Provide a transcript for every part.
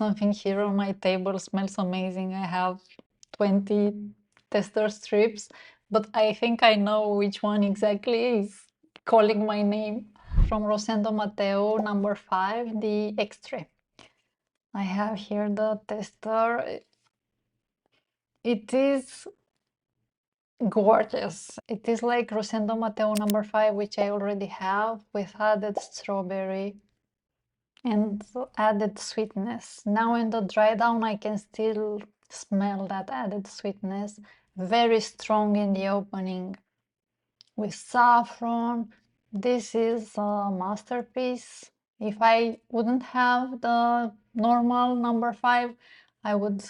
Something here on my table smells amazing. I have 20 tester strips, but I think I know which one exactly is calling my name. From Rosendo Mateu, number 5, the Extra. I have here the tester. It is gorgeous. It is like Rosendo Mateu number 5, which I already have, with added strawberry and added sweetness. Now in the dry down I can still smell that added sweetness, very strong in the opening with saffron. This is a masterpiece. If I wouldn't have the normal number 5, I would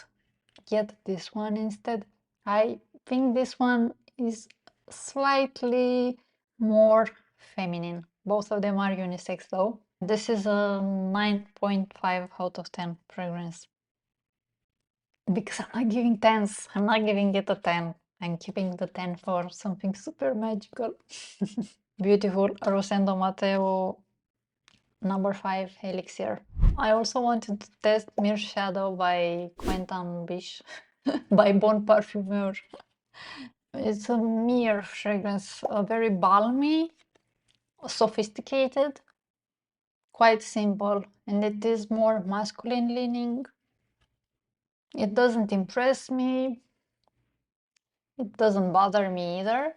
get this one instead. I think this one is slightly more feminine. Both of them are unisex though. This is a 9.5 out of 10 fragrance. Because I'm not giving 10s. I'm not giving it a 10. I'm keeping the 10 for something super magical. Beautiful Rosendo Mateu number 5 Elixir. I also wanted to test Myrrh Shadow by Quentin Biche by Bon Parfumeur. It's a Myrrh fragrance, very balmy, sophisticated, quite simple, and it is more masculine leaning. It doesn't impress me. It doesn't bother me either.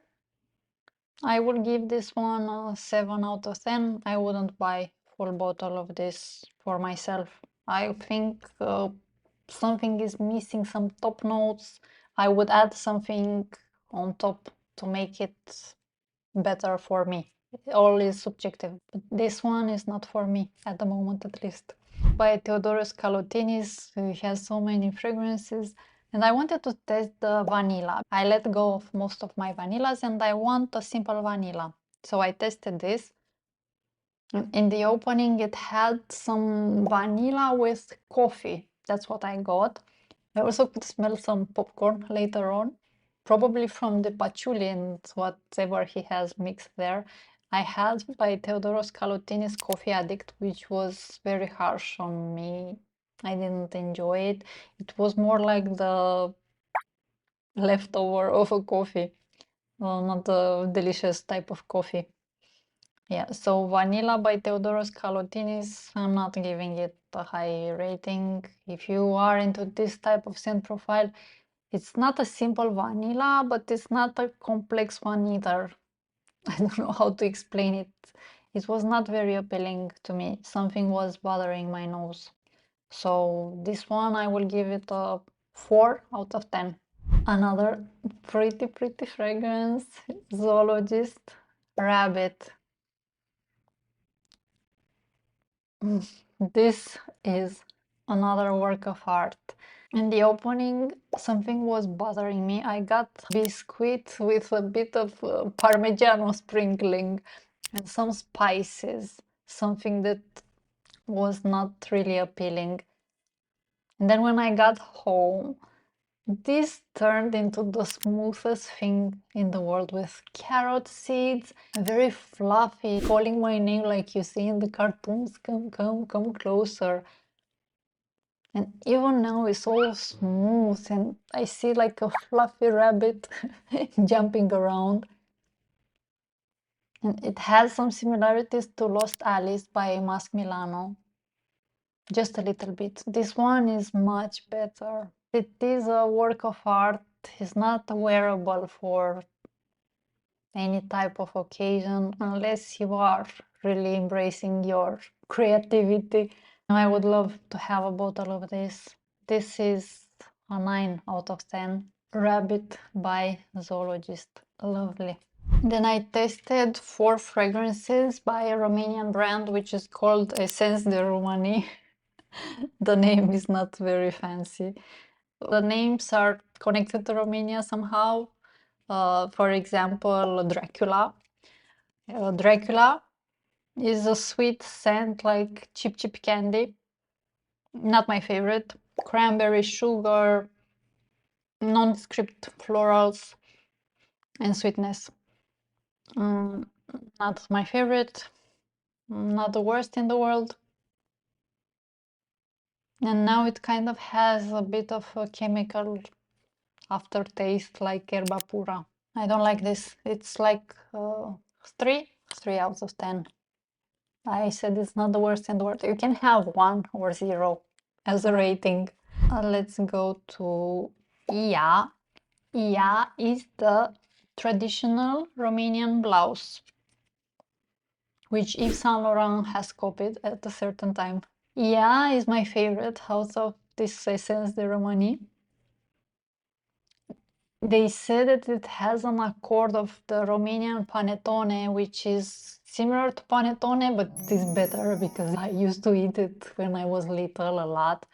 I would give this one a 7 out of 10. I wouldn't buy full bottle of this for myself. I think something is missing, some top notes. I would add something on top to make it better for me. All is subjective, but this one is not for me at the moment, at least. By Theodoros Kalotinis, who has so many fragrances, and I wanted to test the vanilla. I let go of most of my vanillas and I want a simple vanilla, so I tested this. In the opening it had some vanilla with coffee. That's what I got. I also could smell some popcorn later on, probably from the patchouli and whatever he has mixed there. I had by Theodoros Kalotinis Coffee Addict, which was very harsh on me. I didn't enjoy it. It was more like the leftover of a coffee, not a delicious type of coffee. Yeah, so Vanilla by Theodoros Kalotinis, I'm not giving it a high rating. If you are into this type of scent profile, it's not a simple vanilla, but it's not a complex one either. I don't know how to explain it. It was not very appealing to me. Something was bothering my nose. So this one I will give it a 4 out of 10. Another pretty fragrance, Zoologist Rabbit. This is another work of art. In the opening, something was bothering me. I got biscuit with a bit of Parmigiano sprinkling and some spices, something that was not really appealing. And then when I got home, this turned into the smoothest thing in the world, with carrot seeds, very fluffy, calling my name like you see in the cartoons, come closer. And even now it's all smooth and I see like a fluffy rabbit jumping around. And it has some similarities to Lost Alice by Mas Milano. Just a little bit. This one is much better. It is a work of art. It's not wearable for any type of occasion unless you are really embracing your creativity. I would love to have a bottle of this. This is a 9 out of 10. Rabbit by Zoologist. Lovely. Then I tested 4 fragrances by a Romanian brand which is called Essence de Roumanie. The name is not very fancy. The names are connected to Romania somehow. For example, Dracoola. Dracoola is a sweet scent like chip candy. Not my favorite. Cranberry, sugar, nondescript florals, and sweetness. Not my favorite. Not the worst in the world. And now it kind of has a bit of a chemical aftertaste like Herba Pura. I don't like this. It's like 3 out of 10. I said it's not the worst in the world. You can have 1 or 0 as a rating. Let's go to Ia. Ia is the traditional Romanian blouse, which Yves Saint Laurent has copied at a certain time. Ia is my favorite out of this Essence de Roumanie. They say that it has an accord of the Romanian panettone, which is similar to panettone, but it is better because I used to eat it when I was little a lot.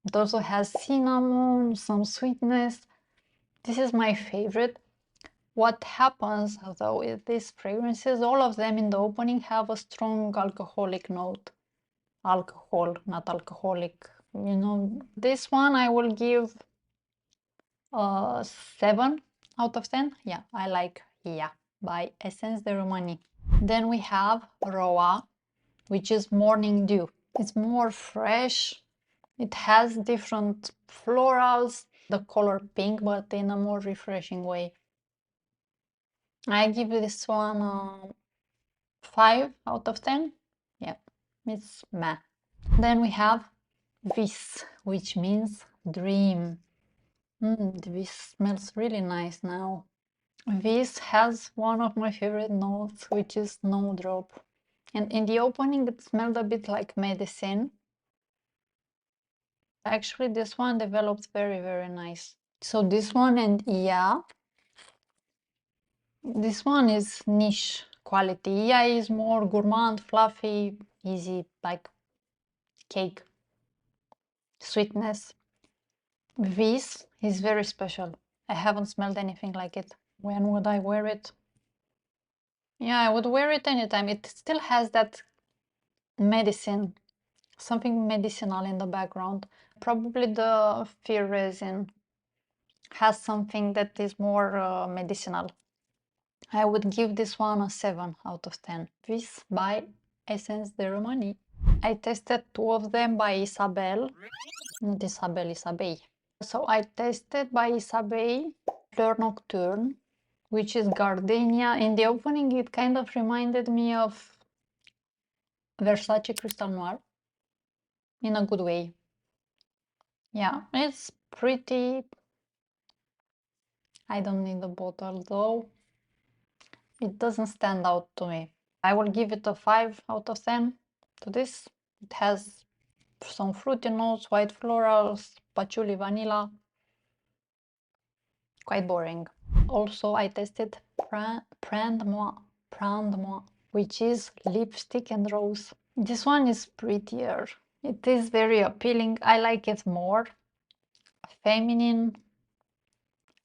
It also has cinnamon, some sweetness. This is my favorite. What happens though with these fragrances, all of them in the opening have a strong alcoholic note. Alcohol, not alcoholic, you know. This one I will give 7 out of 10. Yeah, I like Ia by Essence de Roumanie. Then we have Roua, which is Morning Dew. It's more fresh. It has different florals, the color pink, but in a more refreshing way. I give this one 5 out of 10. Yeah, it's meh. Then we have Vis, which means dream. This smells really nice now. This has one of my favorite notes, which is snowdrop. And in the opening, it smelled a bit like medicine. Actually, this one developed very, very nice. So this one and Ia. This one is niche quality. Ia is more gourmand, fluffy, easy, like cake. Sweetness. This is very special. I haven't smelled anything like it. When would I wear it? Yeah, I would wear it anytime. It still has that medicine, something medicinal in the background. Probably the Fear resin has something that is more medicinal. I would give this one a 7 out of 10. This by Essence de Roumanie. I tested 2 of them by Isabel. Not Isabel, Isabey. So I tested by Isabey Fleur Nocturne, which is gardenia. In the opening, it kind of reminded me of Versace Crystal Noir in a good way. Yeah, it's pretty. I don't need the bottle though. It doesn't stand out to me. I will give it a 5 out of 10 to this. It has some fruity notes, white florals, patchouli, vanilla. Quite boring. Also, I tested Prends-Moi, which is lipstick and rose. This one is prettier. It is very appealing. I like it more feminine,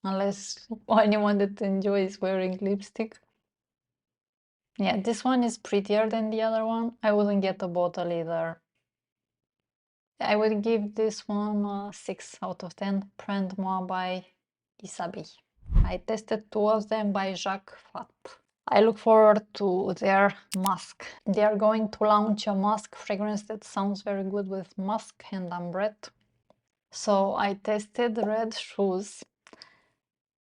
unless anyone that enjoys wearing lipstick. Yeah, this one is prettier than the other one. I wouldn't get a bottle either. I would give this one 6 out of 10. Prends-Moi by Isabey. I tested 2 of them by Jacques Fath. I look forward to their musk. They are going to launch a musk fragrance that sounds very good with musk and ambrette. So I tested red shoes.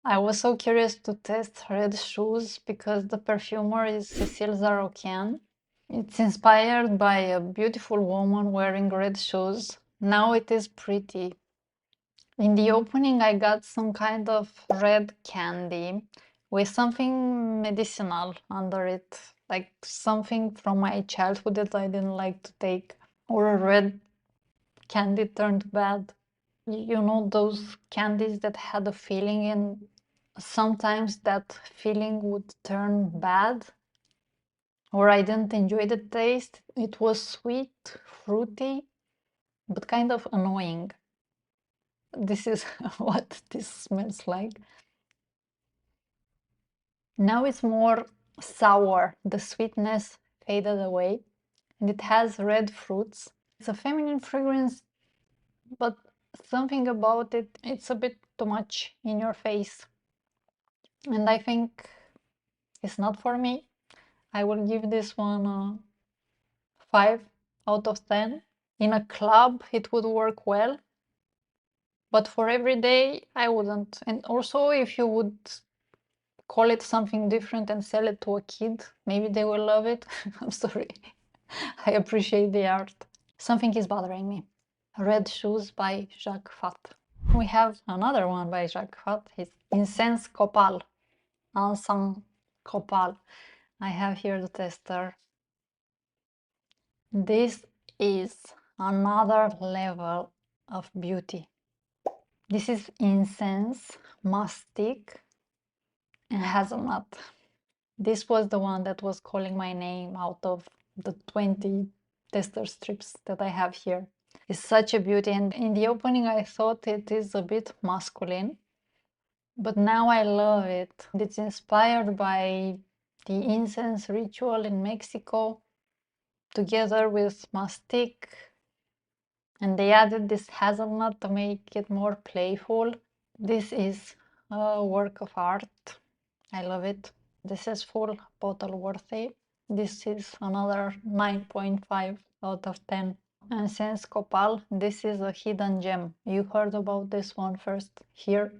I was so curious to test red shoes because the perfumer is Cécile Zarokian. It's inspired by a beautiful woman wearing red shoes. Now it is pretty. In the opening, I got some kind of red candy with something medicinal under it, like something from my childhood that I didn't like to take, or a red candy turned bad. You know, those candies that had a feeling and sometimes that feeling would turn bad, or I didn't enjoy the taste. It was sweet, fruity, but kind of annoying. This is what this smells like. Now it's more sour. The sweetness faded away and it has red fruits. It's a feminine fragrance, but something about it, it's a bit too much in your face. And I think it's not for me. I will give this one a 5 out of 10. In a club, it would work well, but for every day, I wouldn't. And also, if you would call it something different and sell it to a kid, maybe they will love it. I'm sorry. I appreciate the art. Something is bothering me. Red Shoes by Jacques Fath. We have another one by Jacques Fath. It's Encens Copal. Encens Copal. I have here the tester. This is another level of beauty. This is incense, mastic, and hazelnut. This was the one that was calling my name out of the 20 tester strips that I have here. It's such a beauty, and in the opening I thought it is a bit masculine, but now I love it. It's inspired by the incense ritual in Mexico, together with mastic, and they added this hazelnut to make it more playful. This is a work of art. I love it. This is full bottle worthy. This is another 9.5 out of 10. Encens Copal, this is a hidden gem. You heard about this one first here.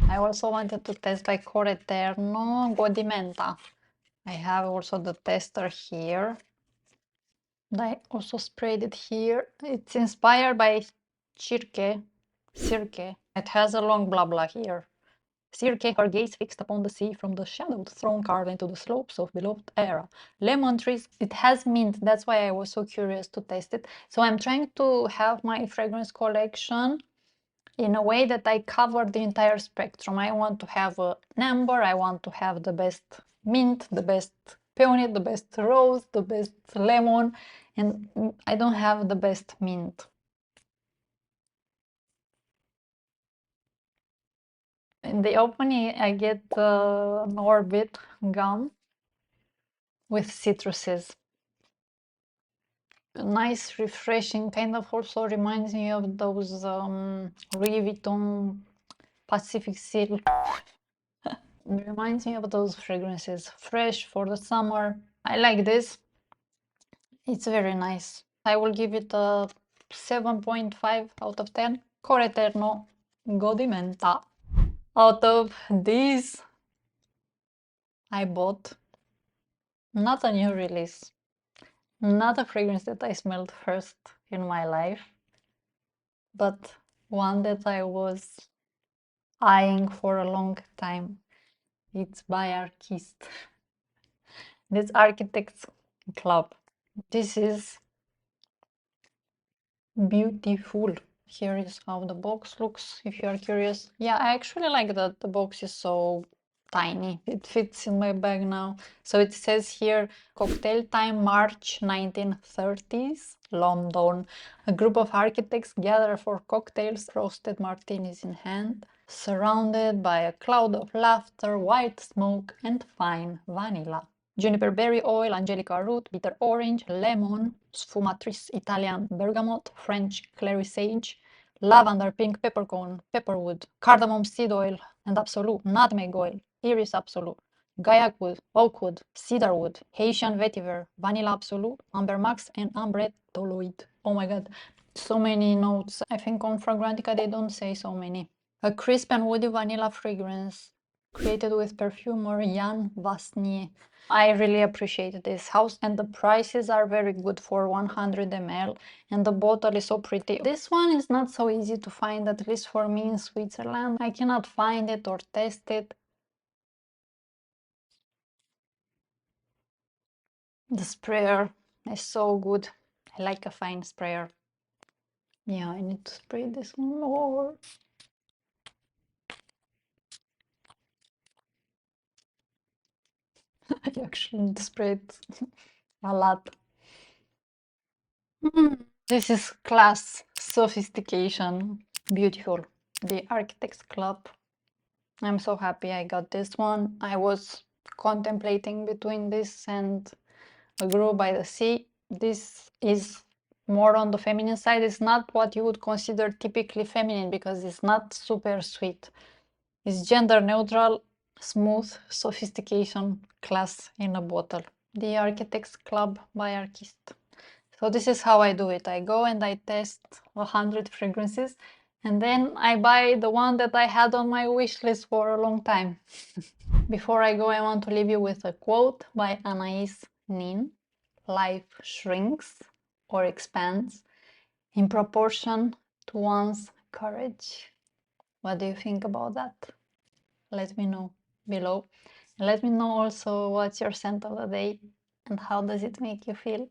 I also wanted to test by Coreterno Godimenta. I have also the tester here. I also sprayed it here. It's inspired by Circe. It has a long blah blah here. Circe, her gaze fixed upon the sea from the shadowed throne carved into the slopes of beloved era. Lemon trees, it has mint, that's why I was so curious to test it. So I'm trying to have my fragrance collection in a way that I cover the entire spectrum. I want to have an amber, I want to have the best mint, the best peony, the best rose, the best lemon, and I don't have the best mint. In the opening, I get an Orbit gum with citruses. Nice, refreshing, kind of also reminds me of those Louis Vuitton Pacific Seal. Reminds me of those fragrances. Fresh for the summer. I like this. It's very nice. I will give it a 7.5 out of 10. Coreterno Godimenta. Out of these, I bought not a new release, not a fragrance that I smelled first in my life, but one that I was eyeing for a long time. It's by Arquiste. This Architects Club. This is beautiful. Here is how the box looks, if you are curious. Yeah, I actually like that the box is so tiny. It fits in my bag now. So it says here, cocktail time, March 1930s, London. A group of architects gather for cocktails, roasted martinis in hand, surrounded by a cloud of laughter, white smoke, and fine vanilla. Juniper berry oil, angelica root, bitter orange, lemon, sfumatrice Italian bergamot, French clary sage, lavender, pink peppercorn, pepperwood, cardamom seed oil, and absolute, nutmeg oil, iris absolute, gaiac wood, oak wood, cedar wood, Haitian vetiver, vanilla absolute, amber max, and ambre toloid. Oh my god, so many notes. I think on Fragrantica they don't say so many. A crisp and woody vanilla fragrance created with perfumer Jan Vasnier. I really appreciate this house, and the prices are very good for 100 ml, and the bottle is so pretty. This one is not so easy to find, at least for me in Switzerland. I cannot find it or test it. The sprayer is so good. I like a fine sprayer. Yeah, I need to spray this one more. I actually need to spray it a lot. This is class, sophistication, beautiful. The Architects Club. I'm so happy I got this one. I was contemplating between this and A Grow by the Sea. This is more on the feminine side. It's not what you would consider typically feminine because it's not super sweet. It's gender neutral, smooth, sophistication, class in a bottle. The Architects Club by Arquiste. So this is how I do it. I go and I test 100 fragrances, and then I buy the one that I had on my wish list for a long time. Before I go, I want to leave you with a quote by Anais Nin. Life shrinks or expands in proportion to one's courage. What do you think about that? Let me know below. Let me know also what's your scent of the day and how does it make you feel.